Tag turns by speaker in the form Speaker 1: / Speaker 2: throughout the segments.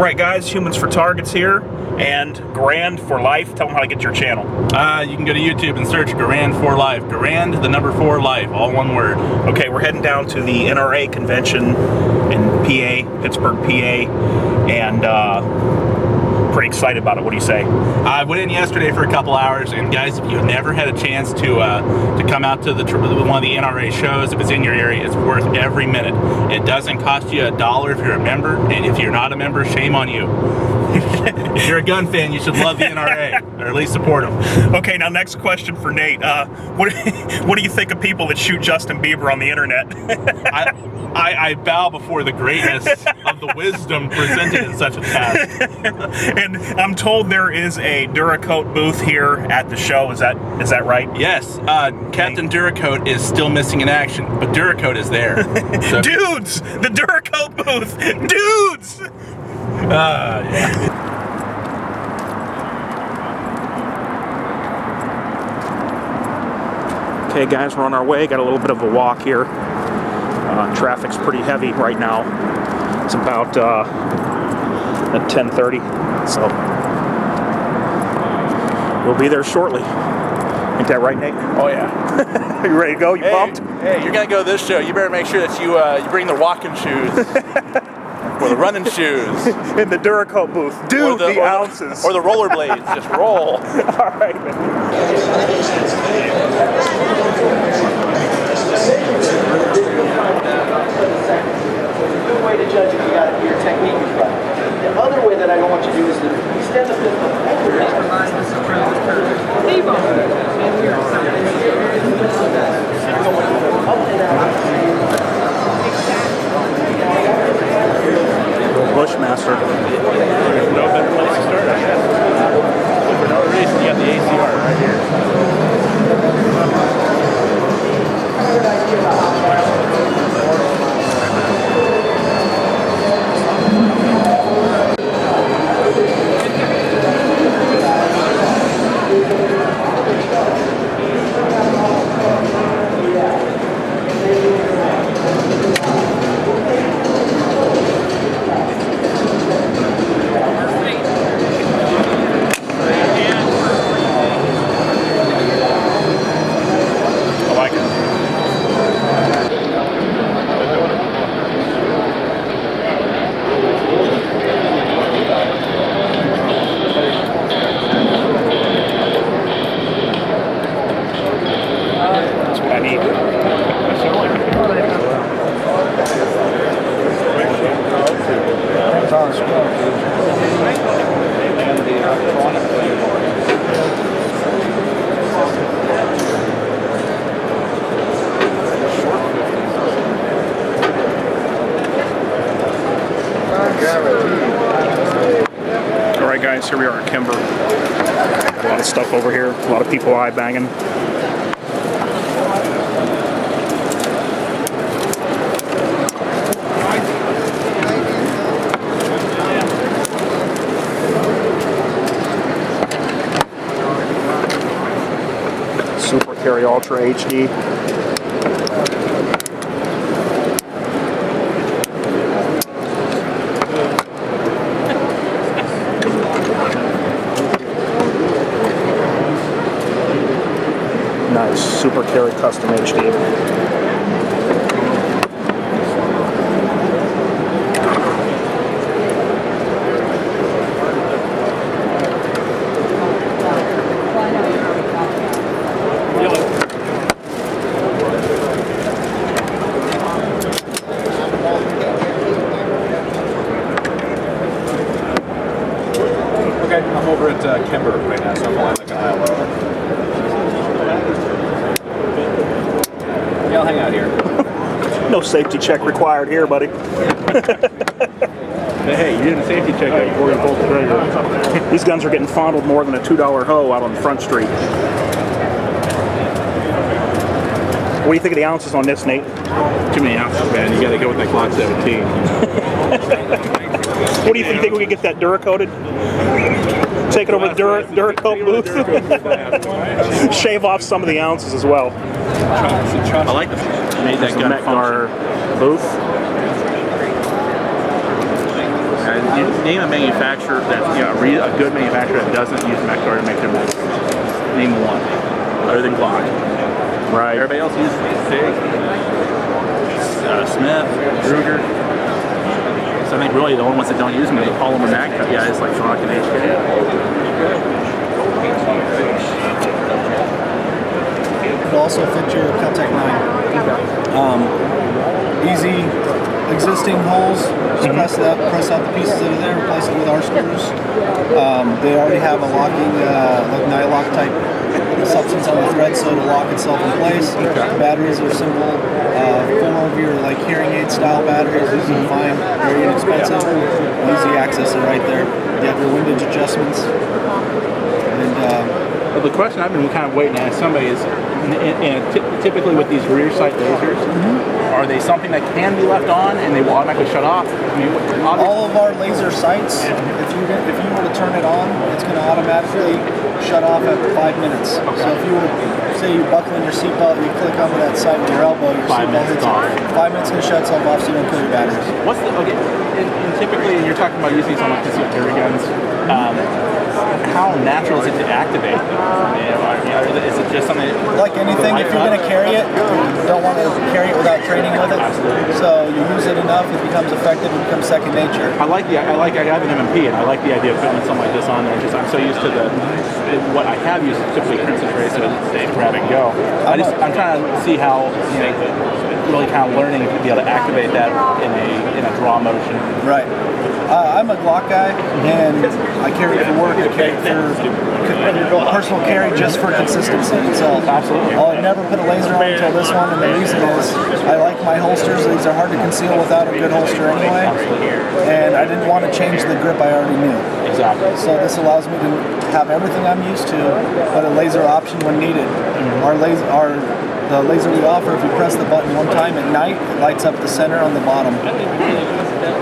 Speaker 1: Alright guys, Humans for Targets here, and Garand for Life. Tell them how to get your channel.
Speaker 2: You can go to YouTube and search Garand for Life. Garand, the number 4 Life, all one word.
Speaker 1: Okay, we're heading down to the NRA Convention in PA, Pittsburgh PA, and pretty excited about it. What do you say?
Speaker 2: I went in yesterday for a couple hours, and guys, if you've never had a chance to come out to one of the NRA shows, if it's in your area, it's worth every minute. It doesn't cost you $1 if you're a member, and if you're not a member, shame on you. If you're a gun fan, you should love the NRA, or at least support them.
Speaker 1: Okay, now next question for Nate. What do you think of people that shoot Justin Bieber on the internet?
Speaker 2: I bow before the greatness of the wisdom presented in such a task.
Speaker 1: And I'm told there is a Duracote booth here at the show. Is that right?
Speaker 2: Yes. Captain Duracote is still missing in action, but Duracote is there. So.
Speaker 1: Dudes! The Duracote booth! Dudes!
Speaker 2: Yeah.
Speaker 1: Okay guys, we're on our way. Got a little bit of a walk here. Traffic's pretty heavy right now. It's about at 10:30, so we'll be there shortly. Ain't that right, Nate?
Speaker 2: Oh yeah.
Speaker 1: Are you ready to go? You pumped?
Speaker 2: Hey, you're gonna go to this show. You better make sure that you bring the walking shoes or the running shoes
Speaker 1: in the Duracote booth. Dude, the ounces
Speaker 2: or the rollerblades. Just roll.
Speaker 1: All right, man.
Speaker 3: Good way to judge if you got your technique is right. The other way that I don't want you to do is to extend the pistol over your
Speaker 1: Bushmaster.
Speaker 2: No better place to start, I guess. For no reason, you got the ACR right here.
Speaker 1: Alright guys, here we are at Kimber. Got a lot of stuff over here, a lot of people eye banging. Super Carry Ultra HD. Nice, Super Carry Custom HD.
Speaker 4: Okay, I'm over at Kimber right now, so I'm only like an aisle over. Yeah, I'll hang out here.
Speaker 1: No safety check required here, buddy.
Speaker 4: Hey, you did a safety check before you pulled the trigger.
Speaker 1: These guns are getting fondled more than a $2 hoe out on Front Street. What do you think of the ounces on this, Nate?
Speaker 4: Too many ounces, man. You gotta go with that Glock 17.
Speaker 1: What do you think we could get that Duracoated? Take it over the Duracote booth. Shave off some of the ounces as well.
Speaker 4: I like this. Made that gun
Speaker 1: Metgar booth.
Speaker 2: name a manufacturer that's a good manufacturer that doesn't use Mector to make their motors. Name one, other than Glock.
Speaker 1: Right.
Speaker 2: Everybody else uses SIG, Smith, Ruger. So I think really the only ones that don't use them are the polymer mag cut guys like Glock and HK.
Speaker 5: It also fits your Caltech 9. Easy existing holes. Just press out the pieces that are there, replace it with our screws. They already have a locking, like nylock type substance on the thread, so it'll lock itself in place. Batteries are simple. 4 of your like hearing aid style batteries, easy to find, very inexpensive. Easy access are right there. You have your windage adjustments. And
Speaker 2: Well, the question I've been kind of waiting to ask somebody is, typically with these rear sight lasers, are they something that can be left on and they will automatically shut off? I mean,
Speaker 5: all of our laser sights, if you were to turn it on, it's going to automatically shut off after 5 minutes. So if you were to, say you buckle in your seatbelt, you click onto that side with your elbow, your
Speaker 2: 5
Speaker 5: seatbelt
Speaker 2: minutes
Speaker 5: hits
Speaker 2: off.
Speaker 5: 5 minutes going to shut itself off so you don't kill your batteries.
Speaker 2: What's the and typically you're talking about using something like this with dairy guns. How natural is it to activate? Is it just something
Speaker 5: like anything? If you're going to carry it, you don't want to carry it without training with it.
Speaker 2: Absolutely.
Speaker 5: So you use it enough, it becomes effective, it becomes second nature.
Speaker 2: I have an M&P and I like the idea of putting something like this on there. I'm so used to what I have used typically Crimson Tracer, grab and go. I'm trying to see how really kind of learning to be able to activate that in a draw motion.
Speaker 5: Right. I'm a Glock guy, and I carry it for work. I carry it for personal carry just for consistency itself.
Speaker 2: Absolutely.
Speaker 5: I'll never put a laser on until this one, and the reason is I like my holsters. These are hard to conceal without a good holster anyway, and I didn't want to change the grip I already knew.
Speaker 2: Exactly.
Speaker 5: So this allows me to have everything I'm used to, but a laser option when needed. The laser we offer, if you press the button one time at night, it lights up the center on the bottom.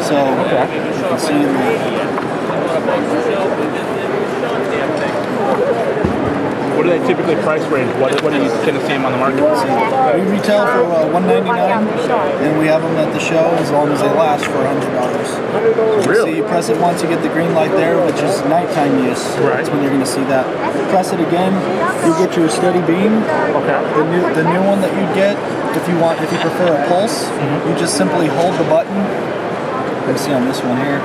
Speaker 5: So you can see in
Speaker 2: What do they typically price range? What do you tend to see them on the market?
Speaker 5: we retail for $199, and we have them at the show as long as they last for $100.
Speaker 2: Really?
Speaker 5: So you press it once, you get the green light there, which is nighttime use.
Speaker 2: Right.
Speaker 5: That's when you're going to see that. Press it again, you get your steady beam.
Speaker 2: Okay.
Speaker 5: The new one that you get, if you prefer a pulse, you just simply hold the button. You can see on this one here.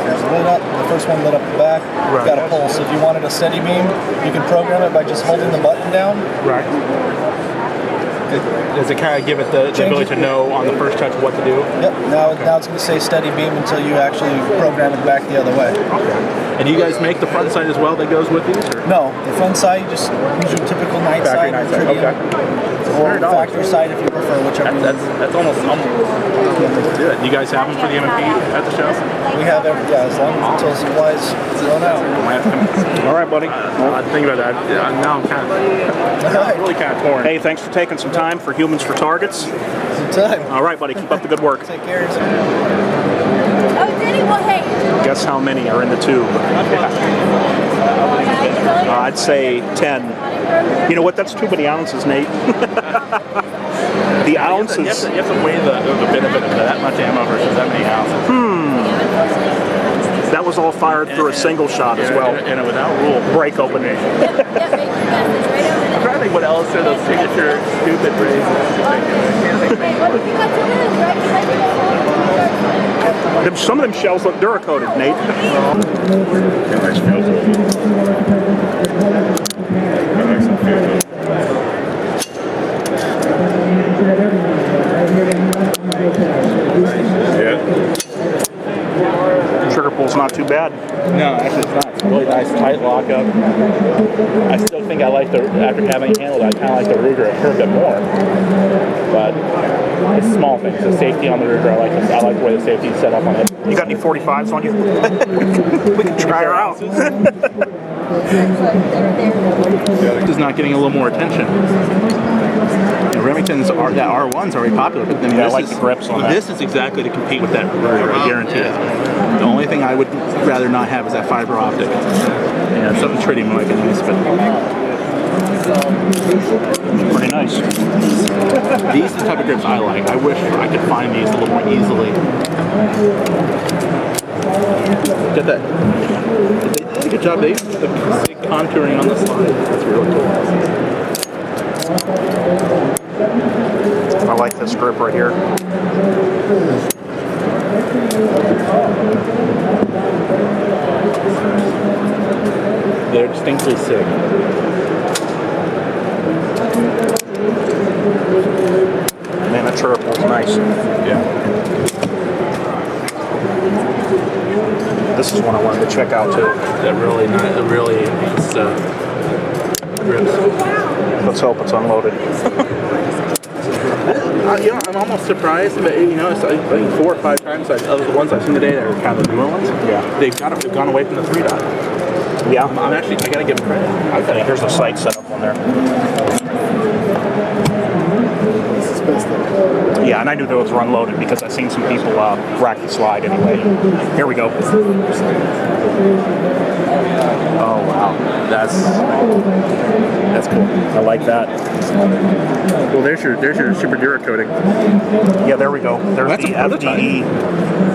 Speaker 5: There's lit up. The first one lit up the back. You've got a pulse. If you wanted a steady beam, you can program it by just holding the button down.
Speaker 2: Right. Does it kind of give it the ability to know on the first touch what to do?
Speaker 5: Yep. Now it's going to say steady beam until you actually program it back the other way.
Speaker 2: Okay. And you guys make the front sight as well that goes with these? Or?
Speaker 5: No, the front sight, you just use your typical night
Speaker 2: Factory
Speaker 5: sight.
Speaker 2: night sight. Okay.
Speaker 5: Or factory sight if you prefer, whichever.
Speaker 2: That's almost good. You guys have them for the M&P at the show?
Speaker 5: We have as long as until supplies run out.
Speaker 1: All right, buddy.
Speaker 2: I think about that. Now I'm really kind of torn.
Speaker 1: Hey, thanks for taking some time for Humans for Targets.
Speaker 5: Time.
Speaker 1: All right, buddy. Keep up the good work.
Speaker 5: Take care of yourself.
Speaker 6: Oh, did he? Well, hey.
Speaker 1: Guess how many are in the tube? I'd say 10. You know what? That's too many ounces, Nate. The ounces.
Speaker 2: You have to weigh the benefit of that much ammo versus that many ounces.
Speaker 1: That was all fired through a single shot as well.
Speaker 2: And without rule.
Speaker 1: Break open.
Speaker 6: Yep, make your guesses right over there.
Speaker 2: I'm trying to think what else are those signature stupid phrases.
Speaker 6: Hey, what have you got to lose, right? You like to go
Speaker 1: Some of them shells look Duracoated, Nate. Trigger pull's not too bad.
Speaker 2: No, actually it's not. It's a really nice tight lockup. I still think I like after having it handled, I kind of like the Ruger a fair bit more. But it's small things. The safety on the Ruger, I like the way the safety is set up on it.
Speaker 1: You got any 45s on you? We can try her out.
Speaker 2: This is not getting a little more attention. Remington's that R1's already popular, but then
Speaker 1: I like the grips on that.
Speaker 2: This is exactly to compete with that Ruger, I guarantee it. The only thing I would rather not have is that fiber optic. Yeah, something pretty might be nice, but
Speaker 1: pretty nice.
Speaker 2: These are the type of grips I like. I wish I could find these a little more easily. Get that. They did a good job. They the contouring on the slide. That's really cool.
Speaker 1: I like this grip right here.
Speaker 2: They're distinctly sick.
Speaker 1: Man, that turtle's nice.
Speaker 2: Yeah.
Speaker 1: This is one I wanted to check out too.
Speaker 2: That really nice grips.
Speaker 1: Let's hope it's unloaded.
Speaker 2: You know, I'm almost surprised, but you know, it's like 4 or 5 times. Of the ones I've seen today that are kind of the newer ones.
Speaker 1: Yeah.
Speaker 2: They've gone away from the 3-dot.
Speaker 1: Yeah.
Speaker 2: I gotta give them credit.
Speaker 1: Here's the sight setup on there. Yeah, and I knew those were unloaded because I've seen some people rack the slide anyway. Here we go. Oh wow, that's cool. I like that.
Speaker 2: Well, there's your super Duracote.
Speaker 1: Yeah, there we go. There's
Speaker 2: That's
Speaker 1: the
Speaker 2: a prototype.
Speaker 1: FDE.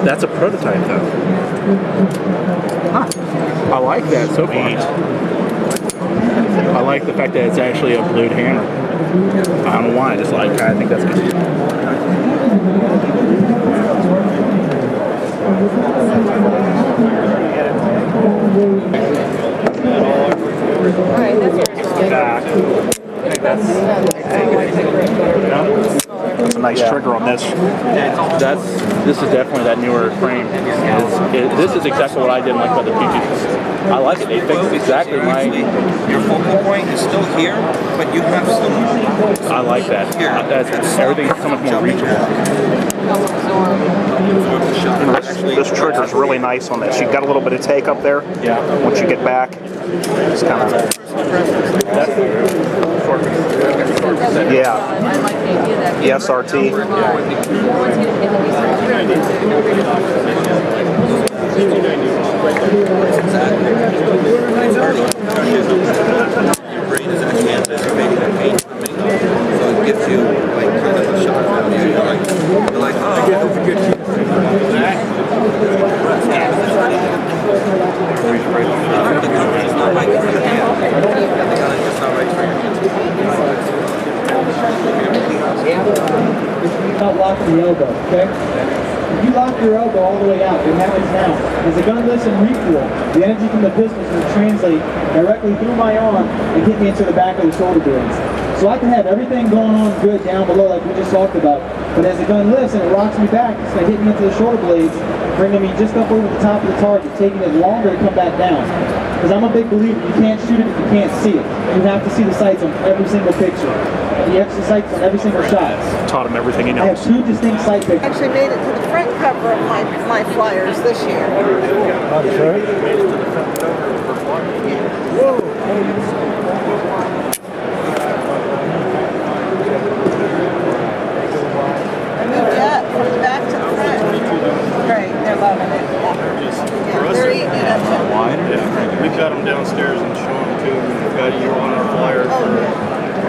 Speaker 2: That's a prototype, though. Huh. I like that so far. I like the fact that it's actually a blued hammer. I don't know why. I think that's good.
Speaker 6: Alright, that's yours.
Speaker 1: Back. That's a nice trigger on this.
Speaker 2: This is definitely that newer frame. This is exactly what I didn't like about the PG. I like it. They fixed exactly my.
Speaker 7: Your focal point is still here, but you have some.
Speaker 2: I like that. Everything's so much more reachable.
Speaker 1: You know, this trigger is really nice on this. You've got a little bit of take up there.
Speaker 2: Yeah.
Speaker 1: Once you get back, it's kind of. Yeah. The SRT.
Speaker 7: Your brain is actually anticipating the pain coming, so it gives you like kind of a shock value. You're like, oh. It's not right for your hand. It's not right for your hand.
Speaker 3: Not locking the elbow, okay? If you lock your elbow all the way out, it happens now. As the gun lifts and recoil, the energy from the pistols will translate directly through my arm and hit me into the back of the shoulder blades. So I can have everything going on good down below like we just talked about, but as the gun lifts and it rocks me back, it's going to hit me into the shoulder blades, bringing me just up over the top of the target, taking it longer to come back down. Because I'm a big believer, you can't shoot it if you can't see it. You have to see the sights on every single picture. You have to see the sights on every single shot.
Speaker 1: Taught him everything he
Speaker 3: I have
Speaker 1: knows.
Speaker 3: 2 distinct sight pictures.
Speaker 8: Actually made it to the front cover of my flyers this year. I moved up from the back to the front. Great, they're loving it. Yeah, they're eating it up.
Speaker 9: We cut them downstairs and show them to them. We've got you on our flyer for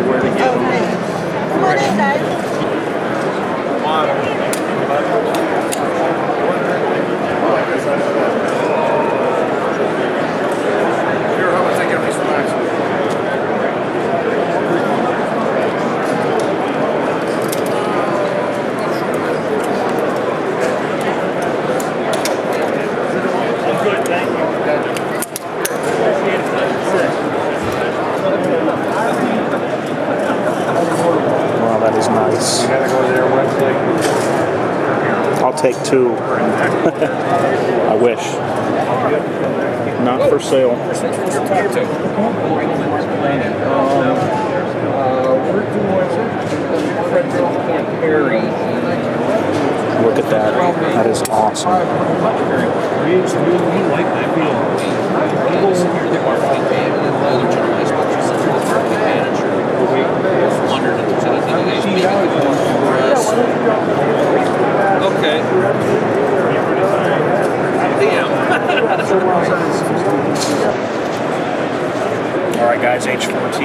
Speaker 9: where to get them.
Speaker 8: Okay. Come on in, guys.
Speaker 9: Here, how much I get these flags? Good, thank you.
Speaker 1: Wow, that is nice.
Speaker 9: You gotta go to their website.
Speaker 1: I'll take 2. I wish. Not for sale.
Speaker 4: We're doing Perry.
Speaker 1: Look at that. That is awesome.
Speaker 9: We like that deal.
Speaker 7: Okay.
Speaker 1: All right, guys, H4T.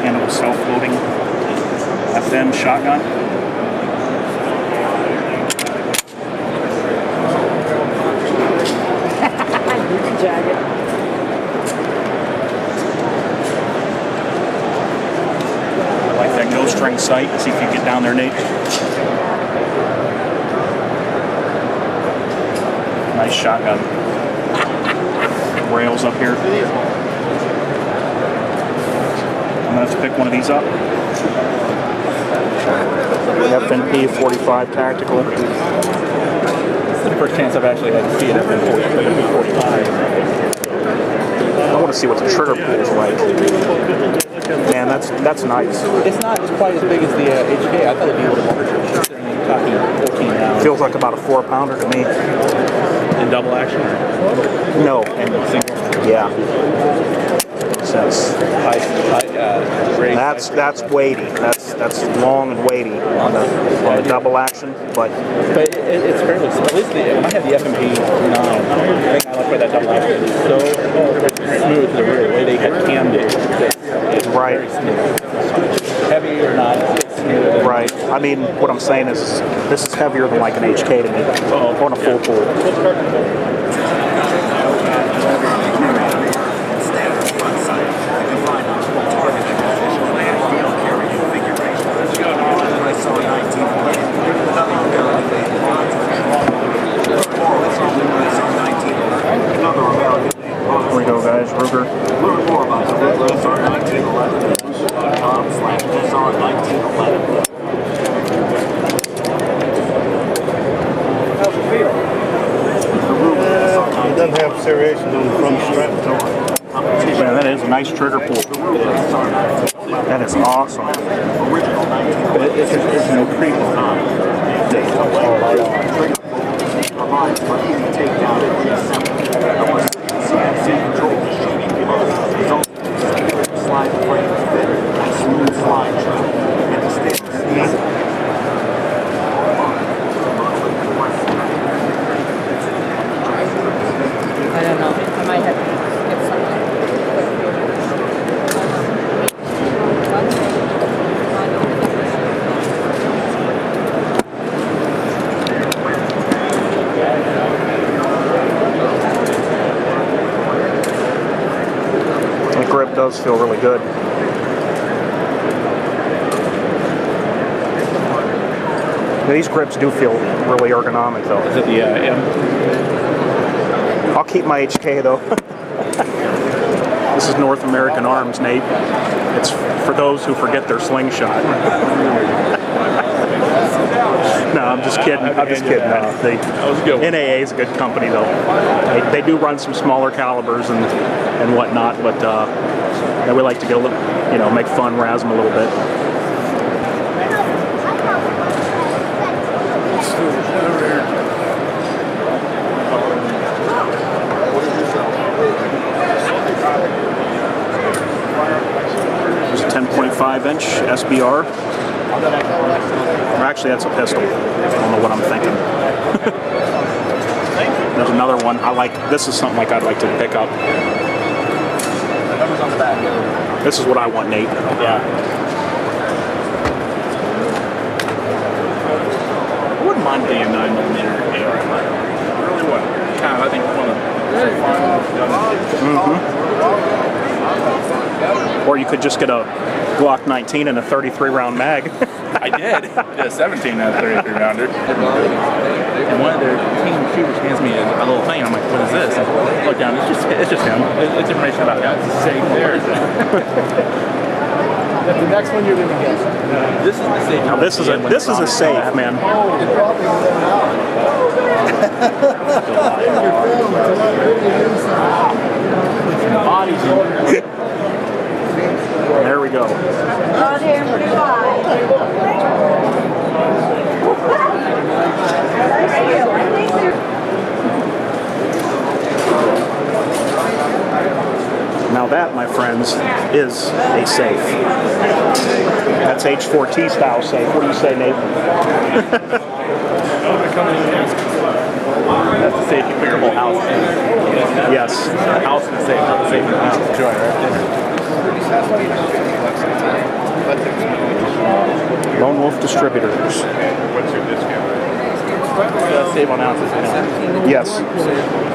Speaker 1: Handle self-loading FM shotgun. in sight. See if you get down there, Nate. Nice shotgun. Rails up here. I'm gonna have to pick one of these up. FNP 45 tactical.
Speaker 2: This is the first chance I've actually had to see an FN45.
Speaker 1: I want to see what the trigger pull is like. Man, that's nice.
Speaker 2: It's not quite as big as the HK. I thought it'd be a little larger. Talking 14 rounds.
Speaker 1: Feels like about a 4-pounder to me.
Speaker 2: In double action?
Speaker 1: No.
Speaker 2: And single?
Speaker 1: Yeah. Sense. That's weighty. That's long and weighty on the double action, but
Speaker 2: it's fairly smooth. At least when I had the FMP 9, the thing I like about that double action is so smooth the way they had cammed it. It's
Speaker 1: right.
Speaker 2: Very smooth. Heavy or not, it's smooth.
Speaker 1: Right. I mean, what I'm saying is this is heavier than like an HK to me on a full pull. Here we go, guys. Ruger.
Speaker 10: Learn more about the SR1911.com/SR1911.
Speaker 9: It doesn't have serrations on the front strap.
Speaker 1: Man, that is a nice trigger pull. That is awesome.
Speaker 2: It's no creep on
Speaker 10: Provides for easy takedown and reassembly. CNC controlled machining process results in slide frame fit and smooth slide track. And the stainless steel.
Speaker 8: I don't know. I might have to get something.
Speaker 1: The grip does feel really good. These grips do feel really ergonomic, though.
Speaker 2: Is it the M?
Speaker 1: I'll keep my HK, though. This is North American Arms, Nate. It's for those who forget their slingshot. No, I'm just kidding. I'm just kidding. NAA is a good company, though. They do run some smaller calibers and whatnot, but we like to get a little, make fun, razz them a little bit. There's a 10.5-inch SBR. Or actually, that's a pistol. I don't know what I'm thinking. There's another one. This is something like I'd like to pick up.
Speaker 2: The number's on the back.
Speaker 1: This is what I want, Nate.
Speaker 2: Yeah. I wouldn't mind getting a 9mm AR. I really wouldn't. Kind of, I think one of the
Speaker 1: Or you could just get a Glock 19 and a 33-round mag.
Speaker 2: I did. A 17 and a 33 rounder. And one of their team shooters hands me a little thing. I'm like, what is this? And I look down. It's just him. It's information about him. It's safe there.
Speaker 3: The next one you're gonna get.
Speaker 2: This is the safe.
Speaker 1: Now this is a safe, man. There we go.
Speaker 6: Not here for the
Speaker 1: Now that, my friends, is a safe. That's H4T style safe. What do you say, Nate?
Speaker 2: That's the safe you put your whole house in.
Speaker 1: Yes.
Speaker 2: The house is the safe, not the safe in the house. Enjoy, right?
Speaker 1: Lone Wolf Distributors.
Speaker 4: What's your discount?
Speaker 2: save on ounces.
Speaker 1: Yes.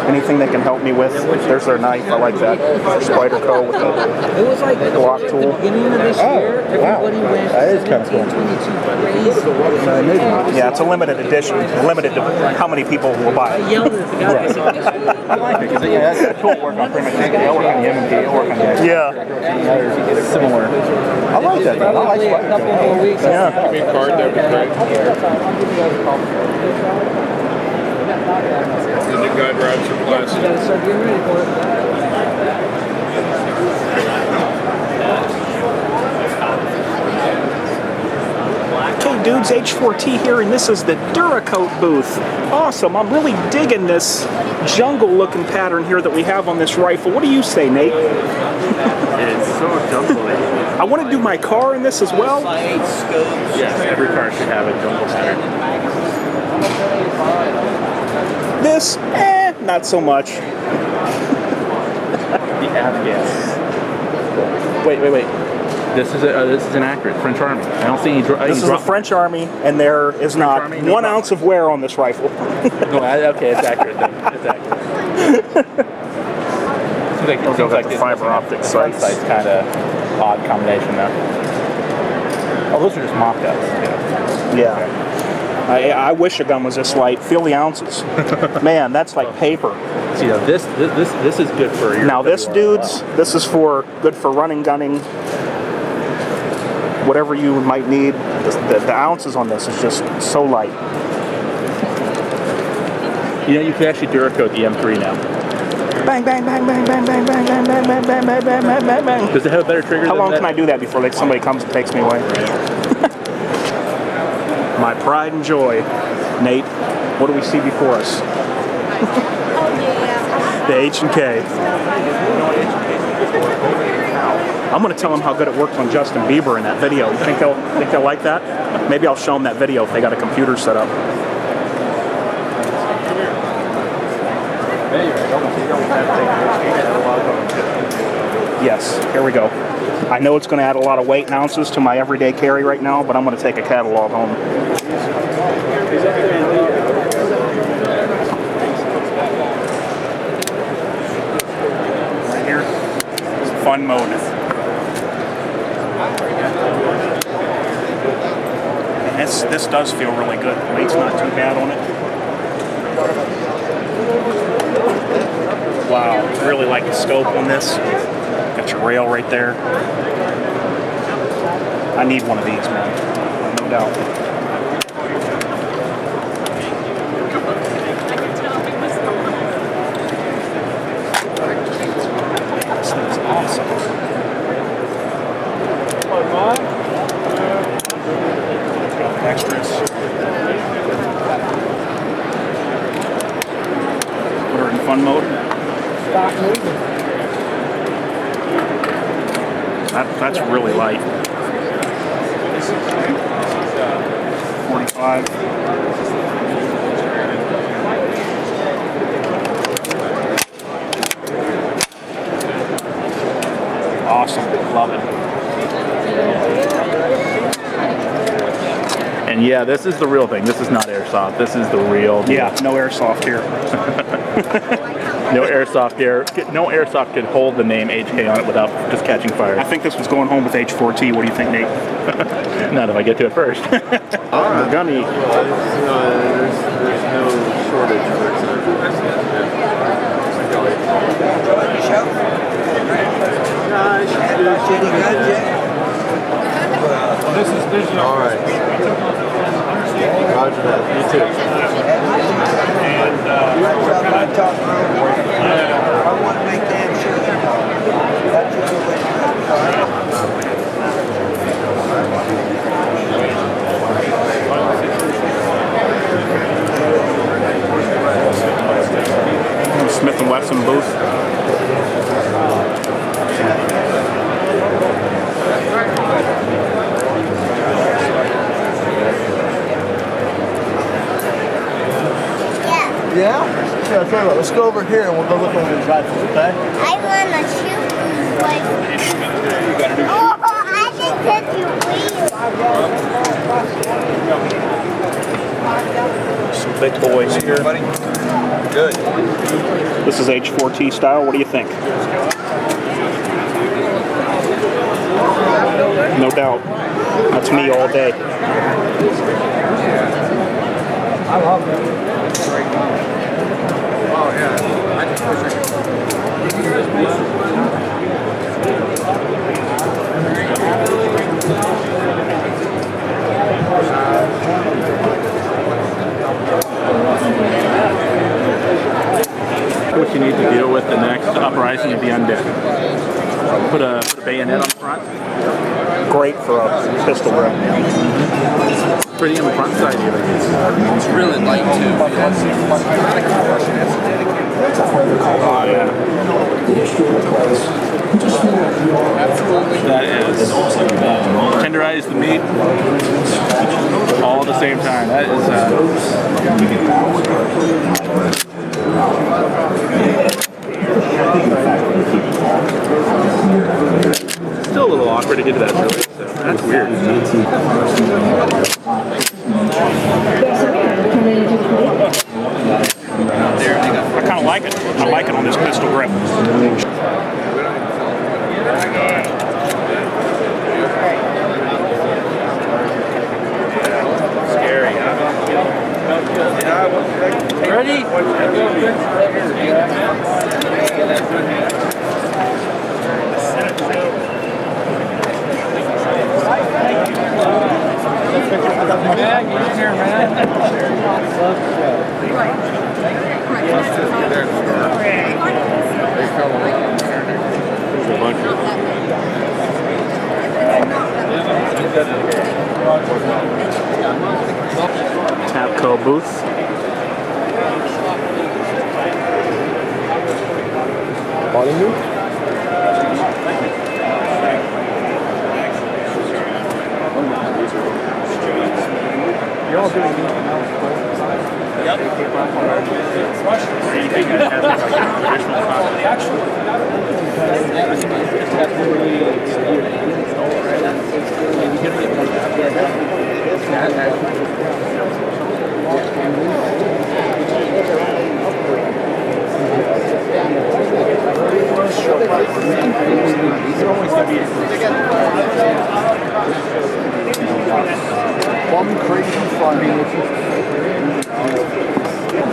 Speaker 1: Anything they can help me with. There's their knife. I like that. Spyderco with the
Speaker 11: It was like
Speaker 1: Glock
Speaker 11: at the
Speaker 1: tool.
Speaker 11: beginning of this year, everybody went
Speaker 5: That is kind of cool.
Speaker 11: 1722 crazy.
Speaker 1: Yeah, it's a limited edition. Limited to how many people will buy
Speaker 11: I
Speaker 1: it.
Speaker 11: yelled at the guy. I said, "This is
Speaker 5: I like it because that tool work on pretty much anything. It'll work on the M&P, it'll work on the
Speaker 1: Yeah.
Speaker 5: similar. I like that. I like
Speaker 11: probably a couple more weeks.
Speaker 1: Yeah.
Speaker 4: Give me a card, that would be great. The new guy drives some classic.
Speaker 11: You gotta start getting ready for it.
Speaker 1: Okay, dudes, H4T here, and this is the Duracote booth. Awesome. I'm really digging this jungle-looking pattern here that we have on this rifle. What do you say, Nate?
Speaker 9: It's so jungle-y.
Speaker 1: I want to do my car in this as well.
Speaker 9: Yes, every car should have a jungle pattern.
Speaker 1: This, not so much.
Speaker 2: The Afghans. Wait. This is inaccurate. French Army. I don't see any.
Speaker 1: This is the French Army, and there is not
Speaker 2: Army, no
Speaker 1: 1 ounce of wear on this rifle.
Speaker 2: No, okay, it's accurate then. It's accurate. Seems like
Speaker 1: the fiber optic sights.
Speaker 2: Sight's kind of odd combination though. Oh, those are just mock-ups.
Speaker 1: Yeah. I wish a gun was this light. Feel the ounces. Man, that's like paper.
Speaker 2: See, now this is good for your.
Speaker 1: Now this, dudes, this is good for running, gunning, whatever you might need. The ounces on this is just so light.
Speaker 2: You know, you can actually Duracote the M3 now.
Speaker 1: Bang, bang, bang, bang, bang, bang, bang, bang, bang, bang, bang, bang, bang, bang, bang, bang.
Speaker 2: Does it have a better trigger?
Speaker 1: How
Speaker 2: than
Speaker 1: long
Speaker 2: that?
Speaker 1: can I do that before somebody comes and takes me away? My pride and joy. Nate, what do we see before us?
Speaker 6: Oh, yeah.
Speaker 1: The H&K. I'm going to tell them how good it worked on Justin Bieber in that video. You think they'll like that? Maybe I'll show them that video if they got a computer set up. Yes, here we go. I know it's going to add a lot of weight and ounces to my everyday carry right now, but I'm going to take a catalog home. Right here, fun mode. And this does feel really good. The weight's not too bad on it. Wow, really like the scope on this. Got your rail right there. I need one of these, man. No doubt. This thing's awesome. Got extras. Put her in fun mode. That's really light. 45. Awesome. Love it.
Speaker 2: And yeah, this is the real thing. This is not airsoft. This is the real deal.
Speaker 1: Yeah, no airsoft here.
Speaker 2: No airsoft here. No airsoft could hold the name HK on it without just catching fire.
Speaker 1: I think this was going home with H4T. What do you think, Nate?
Speaker 2: Not if I get to it first.
Speaker 1: We're gonna eat.
Speaker 9: There's no shortage of it. This is all right. Roger that. You too.
Speaker 12: I want to make damn sure that's the way
Speaker 1: Smith & Wesson booth.
Speaker 5: Yeah? Yeah, I'll tell you what, let's go over here and we'll go look over these rifles, okay?
Speaker 6: I want to shoot these like. Oh, I
Speaker 1: Some big boys here.
Speaker 7: Good.
Speaker 1: This is H4T style. What do you think? No doubt. That's me all day.
Speaker 3: I love it.
Speaker 7: Oh, yeah. I just wish I
Speaker 2: What you need to deal with the next uprising of the undead. Put a bayonet on the front.
Speaker 1: Great for a pistol grip.
Speaker 2: Pretty on the front side here.
Speaker 7: It's really light too.
Speaker 2: Oh yeah. That is tenderize the meat all at the same time. That is still a little awkward to get to that really. So that's weird.
Speaker 1: I kind of like it. I like it on this pistol grip.
Speaker 2: Scary, huh? Ready?
Speaker 1: Tapco booth.
Speaker 3: You're all doing anything else? Yep.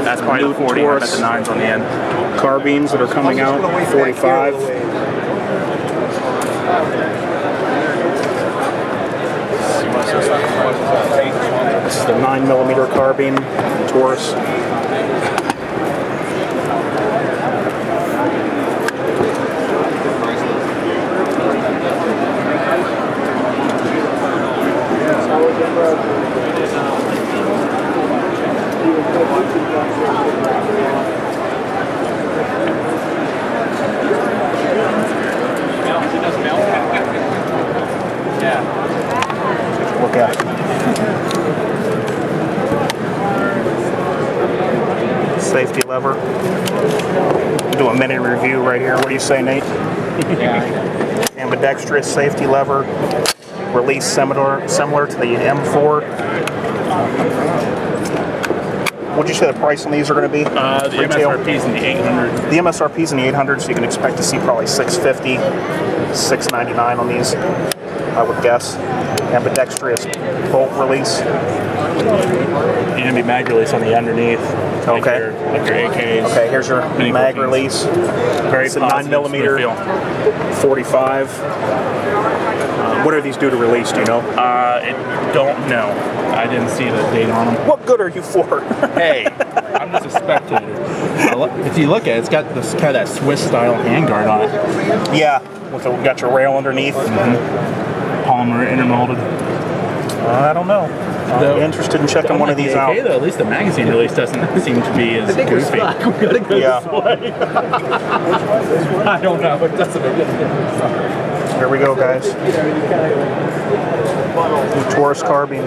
Speaker 2: That's probably the 40. I bet the 9's on the end.
Speaker 1: Carbines that are coming out, 45. This is the 9mm carbine, Taurus. Look at it. Safety lever. Do a minute review right here. What do you say, Nate? Ambidextrous safety lever. Release similar to the M4. What'd you say the price on these are going to be?
Speaker 2: The MSRP's in the 800.
Speaker 1: The MSRP's in the 800, so you can expect to see probably $650, $699 on these, I would guess. Ambidextrous bolt release.
Speaker 2: And be mag release on the underneath.
Speaker 1: Okay.
Speaker 2: Like your AKs.
Speaker 1: Okay, here's your mag release.
Speaker 2: Very
Speaker 1: it's a 9mm 45. What are these due to release? Do you know?
Speaker 2: I don't know. I didn't see the date on them.
Speaker 1: What good are you for?
Speaker 2: Hey, I'm just a spectator. If you look at it, it's got this kind of that Swiss style handguard on it.
Speaker 1: Yeah, we got your rail underneath.
Speaker 2: Polymer intermolded.
Speaker 1: I don't know. I'm interested in checking one of these out.
Speaker 2: Though, at least the magazine release doesn't seem to be as goofy.
Speaker 3: We gotta go this way.
Speaker 2: I don't know. It doesn't make any difference.
Speaker 1: Here we go, guys. New Taurus carbine.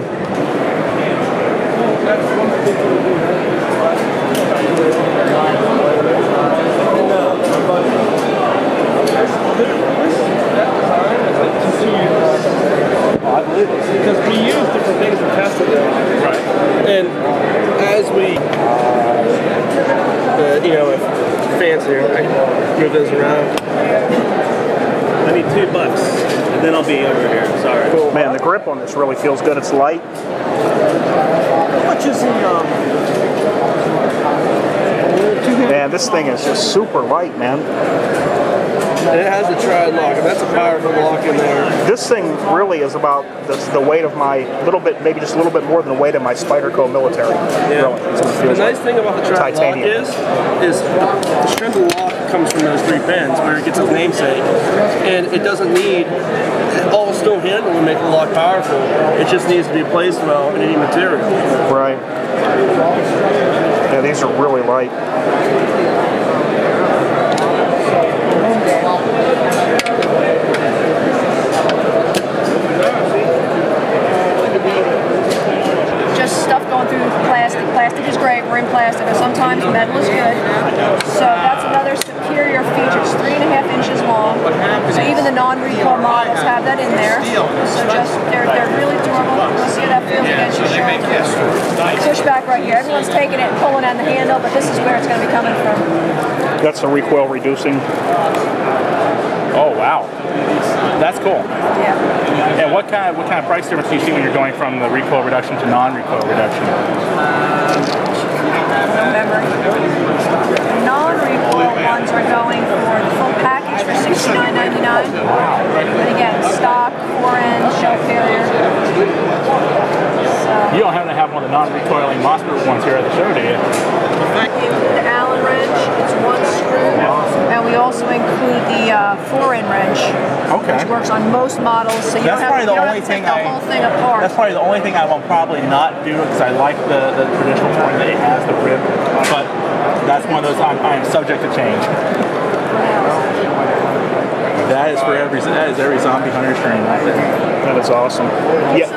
Speaker 9: you know, if fancier, I move those around. I need $2, and then I'll be over here. Sorry.
Speaker 1: Man, the grip on this really feels good. It's light.
Speaker 9: How much is the
Speaker 1: Man, this thing is just super light, man.
Speaker 9: And it has the trad lock, and that's a powerful lock in there.
Speaker 1: This thing really is about the weight of my maybe just a little bit more than the weight of my Spyderco military.
Speaker 9: Yeah.
Speaker 1: Really, that's what it
Speaker 9: The
Speaker 1: feels
Speaker 9: nice
Speaker 1: like.
Speaker 9: thing about the trad lock
Speaker 1: Titanium.
Speaker 9: is the strength of the lock comes from those 3 pins where it gets its namesake, and it doesn't need all stone handle to make the lock powerful. It just needs to be placed well in any material.
Speaker 1: Right. Yeah, these are really light.
Speaker 6: Just stuff going through plastic. Plastic is great. We're in plastic, but sometimes metal is good. So that's another superior feature. It's 3.5 inches long. So even the non-recoil models have that in there. So just they're really durable. You'll see how that feels against your shoulder. Push back right here. Everyone's taking it and pulling on the handle, but this is where it's going to be coming from.
Speaker 1: That's the recoil reducing.
Speaker 2: Oh wow, that's cool.
Speaker 6: Yeah.
Speaker 2: And what kind of price difference do you see when you're going from the recoil reduction to non-recoil reduction?
Speaker 6: No memory. The non-recoil ones are going for the full package for $69.99. But again, stock, 4N, shell carrier.
Speaker 2: You don't happen to have one of the non-recoiling Mossberg ones here at the show, do you?
Speaker 6: The Allen wrench, it's 1 screw. And we also include the 4N wrench, which works on most models, so you don't have to take the whole thing apart.
Speaker 2: That's probably the only thing I will probably not do because I like the traditional one that it has the rib, but that's one of those I am subject to change. That is every zombie hunter's dream.
Speaker 1: That is awesome. Yeah.